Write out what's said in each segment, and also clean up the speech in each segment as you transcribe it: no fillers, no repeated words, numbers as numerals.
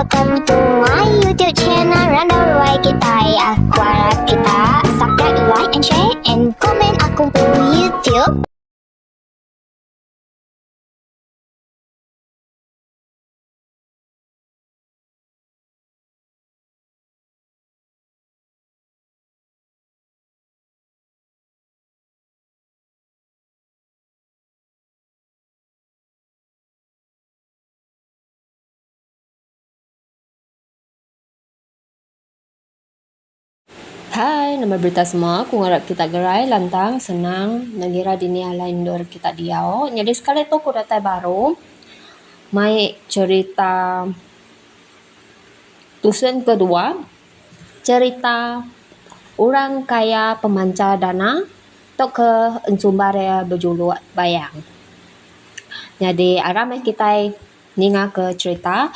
welcome to my YouTube channel Random Roy kita ya. Aku harap kita subscribe, like, and share, and comment aku di YouTube. Hai, nama berita semua. Aku harap kita gerai, lantang, senang, nagira dunia lain dor kita diau. Jadi sekali tu aku datang baru, mai cerita tusen kedua, cerita orang kaya pemancar dana tok ke encumbar ya berjuluk bayang. Jadi aram kita ninga ke cerita.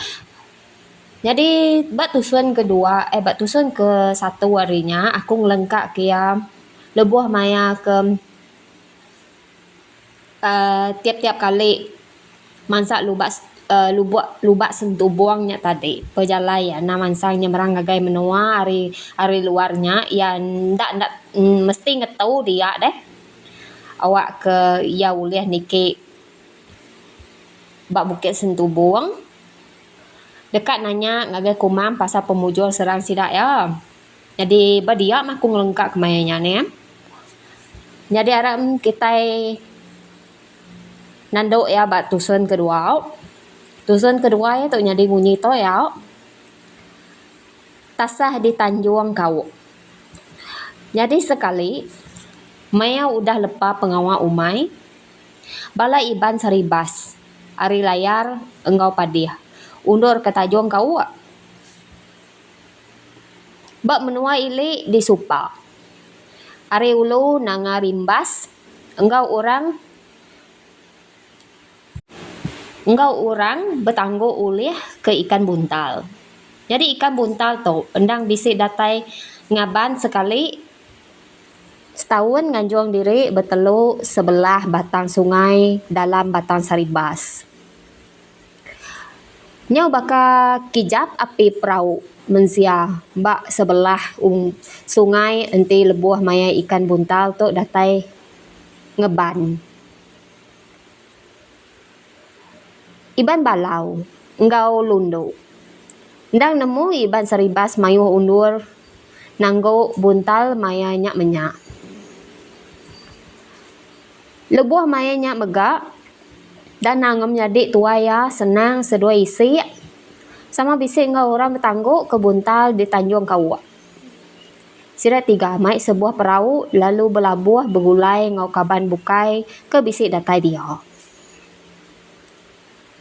Jadi bat tusun ke satu harinya aku ngelengkak kia lebuh maya ke tiap-tiap kali mansak lubak sentuh buangnya tadi perjalanan mansangnya merang gagai menua hari luarnya ya ndak mesti ngetau dia deh awak ke ya ulih niki bak bukit sentuh buang dekat nanya ngagai kumam pasal pemujul serang sidak ya. Jadi badia mah aku ngelengkak kemayanya ni. Jadi aram kita nanduk ya bat tusun kedua. Tusun kedua ya tu jadi bunyi to ya. Tasah di Tanjung Kau. Jadi sekali Maya udah lepas pengawal umai. Bala iban saribas. Ari layar engkau padih. Undur ke Tanjung Kau. Bak menua ili di supa. Ari ulu nanga rimbas. Engkau orang bertangguh ulih ke ikan buntal. Jadi ikan buntal tu endang bisik datai ngaban sekali setahun nganjuang diri bertelu sebelah batang sungai dalam batang saribas. Nyau baka kijap api perahu mensia bak sebelah sungai enti lebuh maya ikan buntal tu datai ngeban. Iban balau, engkau lundu. Ndang nemu iban saribas mayuh undur nanggo buntal maya nyak menyak. Lebuh maya nyak megak dan nangem jadi tua ya senang sedua isi sama bisik ngau orang bertangguk ke buntal di Tanjung Kau. Sira tiga mai sebuah perahu lalu berlabuh bergulai ngau kaban bukai ke bisik datai dia.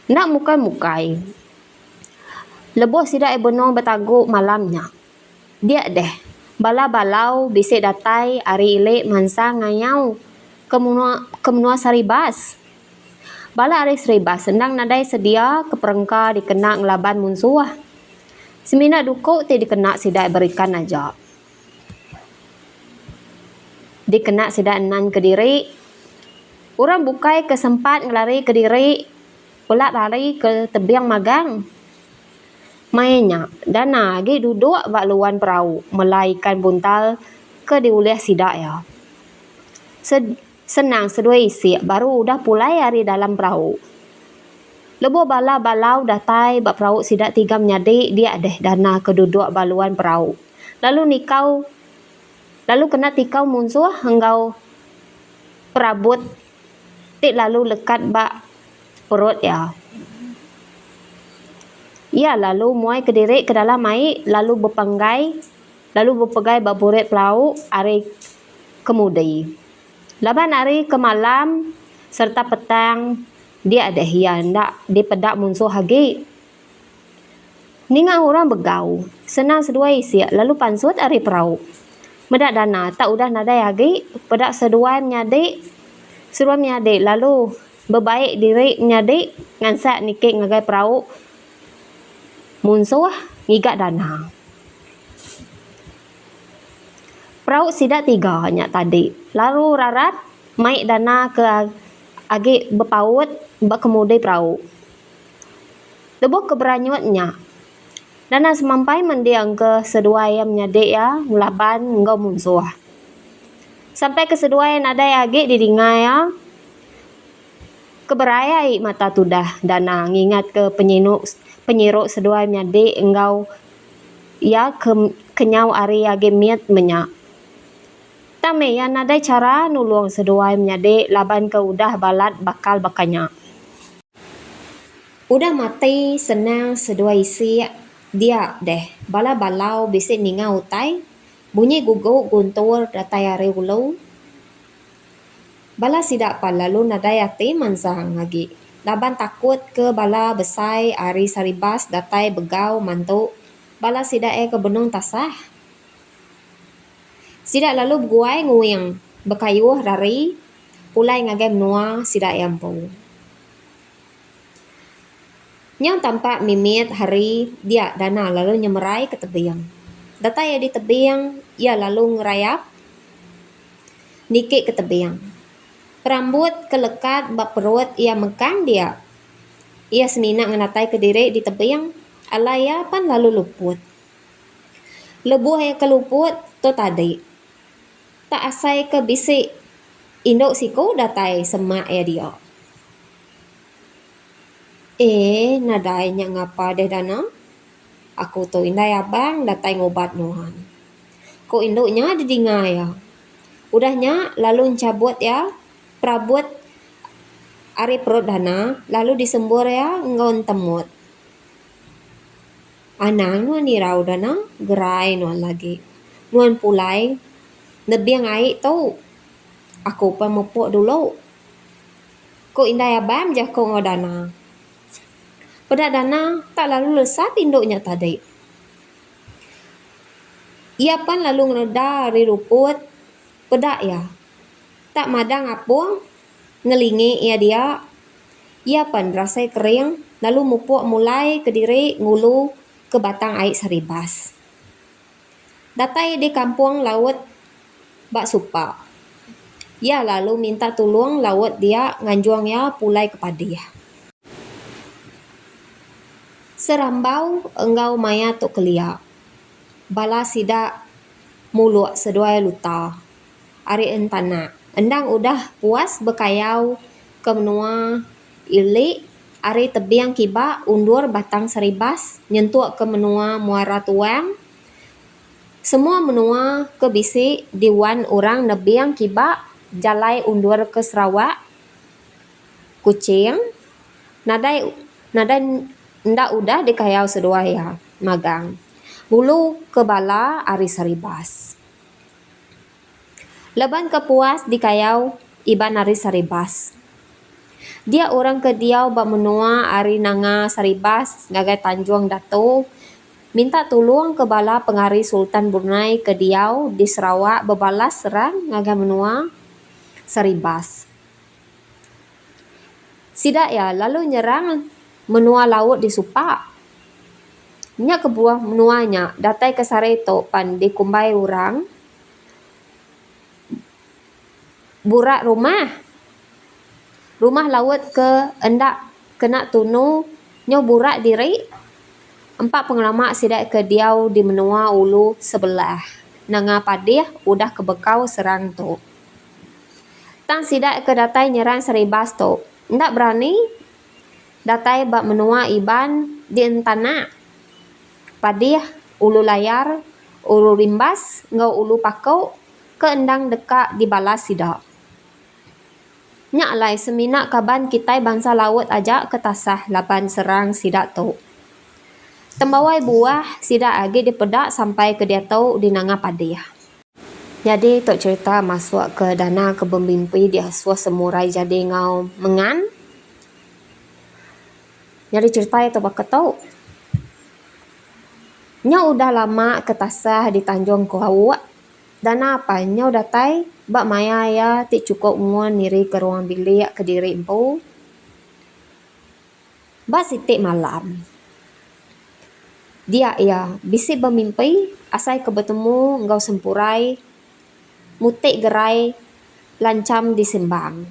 Nak mukai-mukai. Lebuh sidak benong bertangguk malamnya. Dia deh bala balau bisik datai ari ilik mansa ngayau kemenua saribas. Bala ari saribas sendang nadai sedia ke perengka dikena ngelaban munsuah. Semina dukuk ti dikena sidak berikan aja. Dikena sidak nan ke diri. Orang bukai kesempat ngelari ke diri. Pelak lari ke tebiang magang. Mainnya dan lagi duduk bak luan perahu melaikan buntal ke diulih sidak ya. Senang sedua isi baru udah pulai hari dalam perahu. Lebuh bala balau datai bak perahu sidak tiga menyadik dia deh dana keduduk baluan perahu. Lalu kena tikau munsuh engkau perabot tik lalu lekat bak perut ya. Ya lalu muai ke diri ke dalam air lalu berpegai bak burit perahu hari kemudi. Laban hari ke malam serta petang dia ada hian dak di pedak munsuh hagi. Ninga orang begau senang sedua isi lalu pansut hari perahu. Medak dana tak udah nadai hagi pedak seduan menyadik lalu berbaik diri menyadik ngansak nikik ngagai perahu munsuh ngigak dana. Perahu sidak tiga hanya tadi. Lalu rarat mai dana ke agi berpaut bak kemudi perahu. Lebuh keberanyutnya. Dana semampai mendiang ke seduai yang menyadik ya ngelaban ngau musuh. Sampai ke seduai yang ada agi didingai ya keberayai mata tudah dana ngingat ke penyiruk seduai menyadik engau ya kenyau ari agi miat menyak. Tame ya nadai cara nulung seduai menyadik laban ke udah balat bakal bakanya. Udah mati senang seduai isi dia deh bala balau bisik ninga utai bunyi gugu guntur datai ari ulu bala sidak pa lalu nadai ati mansang lagi laban takut ke bala besai ari saribas datai begau mantu bala sidak ke benung tasah sidak lalu buai nguyang bekayuh dari pulai ngagem nua sidak yampu Nyang tampak mimit hari dia dana lalu nyemerai ke tebing. Data ya di tebing, ia lalu ngerayap nikik ke tebing. Perambut kelekat bak perut ia mekang dia. Ia senina ngenatai ke diri di tebing, alaya pan lalu luput. Lebuh yang keluput to tadi. Tak asai ke bisik induk siku datai semak ya dia. Nadai nya ngapa deh dana? Aku tu indai abang datai ngobat nuhan. Ko induknya didingai ya. Udahnya lalu cabut ya, perabot ari perut dana, lalu disembur ya ngon temut. Anang nuan nirau dana, gerai nuan lagi. Nuan pulai, nebiang aik tu. Aku pa mepuk dulu. Ko indai abang jah ko ngodana. Pada dana tak lalu lesat induknya tadi. Ia pan lalu ngereda dari ruput. Pada ya. Tak madang apung. Ngelingi ia dia. Ia pan rasai kering. Lalu mupuk mulai ke diri ngulu ke batang air saribas. Datai di kampung laut bak supa. Ia lalu minta tolong laut dia nganjuang ya pulai kepada dia. Serambau engau maya tok kelia. Bala sidak muluk seduai luta. Ari entana. Endang udah puas bekayau ke menua ilik. Ari tebiang kiba undur batang seribas. Nyentuk ke menua muara tuang. Semua menua ke bisik diwan orang nebiang kiba. Jalai undur ke Sarawak. Kucing. Nadai ndak udah dikayau sedua ya magang. Bulu ke bala ari saribas. Leban ke puas dikayau iban ari saribas. Dia orang ke diau bak menua ari nanga saribas ngagai Tanjung Dato. Minta tolong ke bala pengari Sultan Brunei ke diau di Sarawak bebalas serang ngagai menua saribas. Sidak ya lalu nyerang menua laut di Supa. Nya ke buah menuanya datai ke Sareto pan dikumbai orang. Burak rumah. Rumah laut ke endak kena tunu nyo burak diri. Empat pengalamak sidak ke diau di menua ulu sebelah. Nanga padih udah kebekau serang tu. Tang sidak ke datai nyerang saribas tu. Ndak berani datai bak menua iban di entana. Padih, ulu layar, ulu rimbas, ngau ulu pakau, ke endang dekak di balas sidak. Nyak lai semina kaban kitai bangsa laut aja ke tasah laban serang sidak tu. Tembawai buah sidak agi dipedak sampai ke dia tau di nanga padih. Jadi tok cerita masuk ke dana ke bermimpi di aswa semurai jadi ngau mengan. Jadi cerita itu bak tau. Nya udah lama ketasah di Tanjung Kuau. Dan apa nya udah tai bak maya ya ti cukup ngon niri ke ruang bilik ke diri empu. Bak sitik malam. Dia ya bisik bermimpi asai ke bertemu ngau sempurai. Mutik gerai lancam disembang.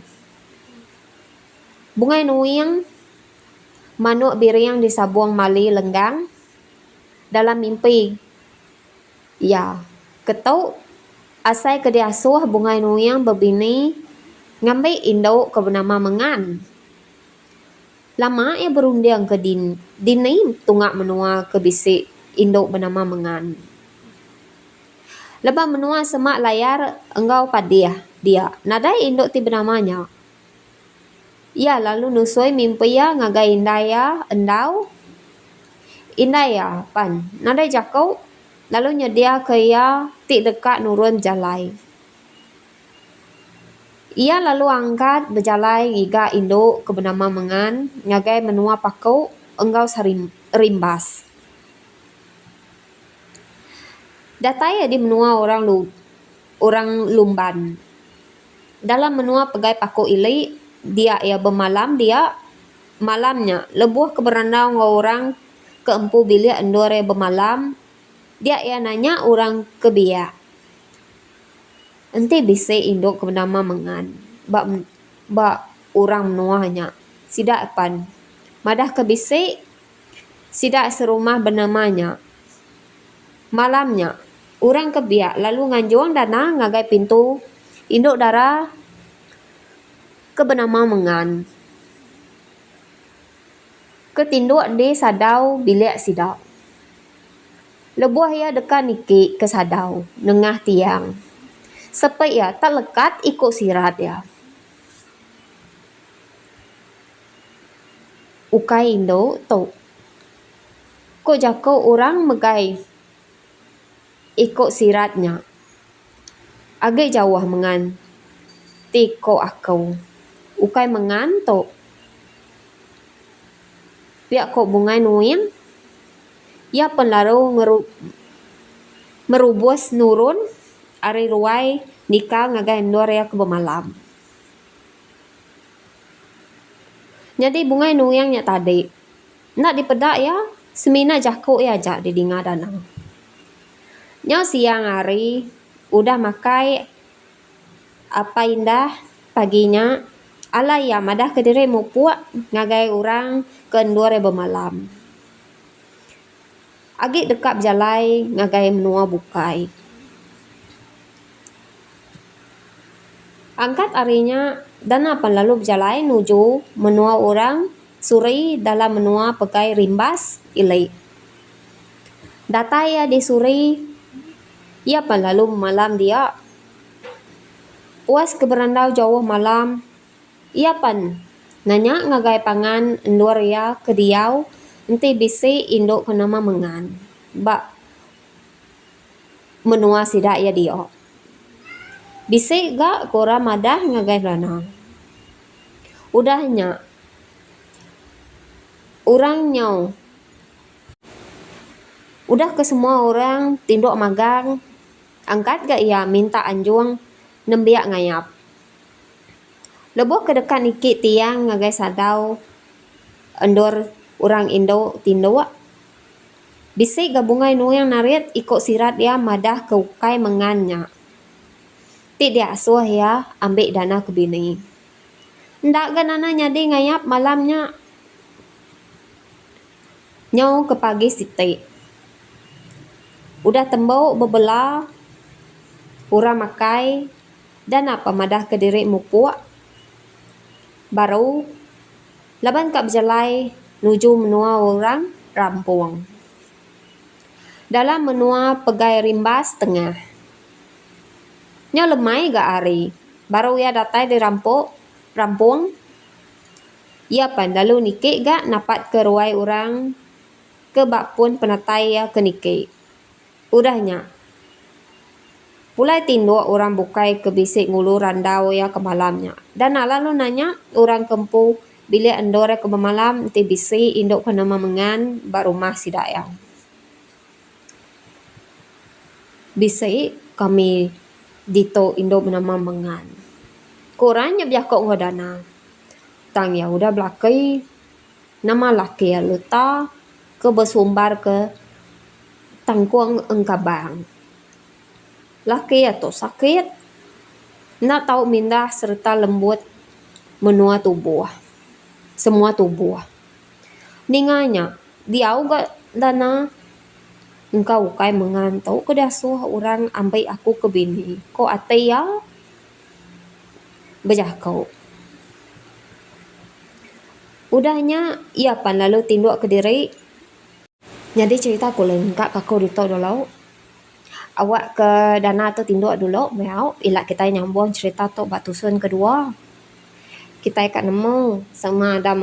Bungai nuing manuk biriang disabuang mali lenggang. dalam mimpi. Ya, ketau asai ke diasuh bungai nuyang berbini ngambil induk ke bernama Mengan. Lama ia berundang ke din ni tungak menua ke bisik induk bernama Mengan. Lepas menua semak layar engkau padiah dia. Nadai induk ti bernamanya. Ya lalu nusui mimpi ya ngagai indaya endau. Indaya pan. Nadai jakau lalu nyedia ke ia tik dekat nurun jalai. Ia lalu angkat berjalai ngiga induk ke bernama Mengan ngagai menua pakau engkau rimbas. Datai di menua orang lumban. Dalam menua pegai pakau ili dia ia bermalam dia malamnya lebuh ke berandau orang ke empu bilik endore bermalam dia ia nanya orang ke biak. Enti bisik induk ke bernama Mengan. Bak orang menuahnya. Sidak pan. Madah ke bisik. Sidak serumah bernamanya. Malamnya. Orang ke biak. Lalu nganjuang dana ngagai pintu. Induk darah. Ke bernama Mengan. Ketinduk di sadau bilik sidak. Lebuh ia dekat nikik ke sadau. Nengah tiang. Sepai ya tak lekat ikut sirat ya. Ukai indo tu. Ko jako orang megai ikut siratnya. Agak jauh Mengan. Tiko aku. Ukai Mengan tu. Biak ko bungai nuyang. Ya penlaru merubus nurun. Ari ruai nikah ngagai endor ya ke bermalam. Jadi bungai nuyang nya tadi. Nak dipedak ya, semina jakuk ya jak di dinga danau. Nya siang hari, udah makai apa indah paginya. Ala ya madah ke diri mupuak ngagai orang ke endor ya bermalam. Agak dekat jalai ngagai menua bukai. Angkat arinya dan apa lalu berjalan nuju menua orang suri dalam menua pegai rimbas ilai. Data ya di suri ia pan lalu malam dia. Puas ke berandau jauh malam ia pan nanya ngagai pangan endor ya ke diau enti bisi induk ke nama Mengan. Bak menua sidak ya dia. Bisik gak kora madah ngagai rana. Udahnya. Orangnya. Udah ke semua orang tinduk magang. Angkat gak ia minta anjuang nembiak ngayap. Lebuh ke dekat nikit tiang ngagai sadau. Endor orang Indo tinduk. Bisik gabungai nuyang narit ikut sirat dia madah ke ukai mengannya. Tik dia asuh ya ambil dana ke bini. Ndak ganana nyadi ngayap malamnya. Nyau ke pagi sitik. Udah tembau bebelah. Urang makai. Dan apa madah ke diri mupuk. Baru. Laban kap berjalai. Nuju menua orang rampung. Dalam menua pegai rimbas tengah. Nya lemai gak hari. Baru ia datai di rampung. Ia pan lalu nikik gak napat ke ruai orang. Ke bak pun penatai ya ke nikik. Udahnya. Pulai tinduk orang bukai ke bisik ngulu randau ya ke malamnya. Dan lalu nanya orang kempu bilik endor ke malam ti bisik induk ke nama Mengan bak rumah sidak yang. Bisik kami dito induk bernama Mengan. Koranya biakok ngodana. Tang ya udah belaki. Nama laki ya luta. Ke bersumbar ke tangkuang engkabang. Laki ya tu sakit. Nak tahu mindah serta lembut menua tubuh. Semua tubuh. Ninganya. Dia juga dana. engkau kai mengantau ke dasuh orang ambai aku ke bini. Ko atai ya berjakau. Udahnya ia pan lalu tinduk ke diri. Jadi cerita aku lengkap kakau dito dulu. Awak ke dana tu tinduk dulu mau ilak kita nyambung cerita tu batusun kedua. Kita ikat nemu sama ada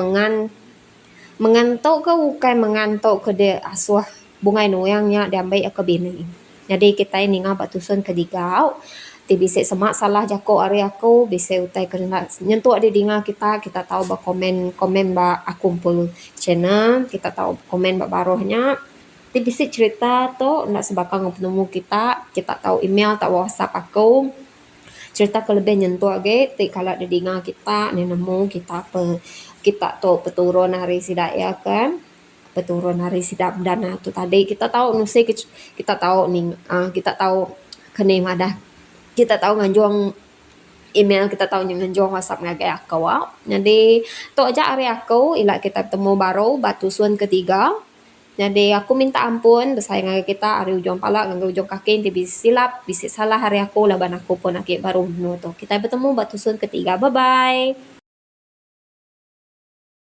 mengantuk ke bukan mengantuk ke dia asuh bungai noyangnya diambil ke bini. Jadi kita ini ngah batusun ketiga. Ti bisa semak salah jako ari aku bisa utai kena nyentuh di dinga kita tahu ba komen ba aku pun channel kita tahu komen ba baruhnya ti bisa cerita tu nak sebakang penemu kita tahu email tahu WhatsApp aku cerita kelebih nyentuh ge ti kalau di dinga kita ni nemu kita tu peturun hari sidaya kan peturun hari sidap dana tu tadi kita tahu nusi kita tahu nih kita tahu kene madah kita tahu nganjong email kita tahu nganjong WhatsApp ngagai aku jadi tu aja hari aku ilak kita temu baru batusun ketiga jadi aku minta ampun bersaing ngagai kita hari ujung pala ngagai ujung kaki dia bisa silap bisa salah hari aku laban aku pun akhir baru tu kita bertemu batusun ketiga bye bye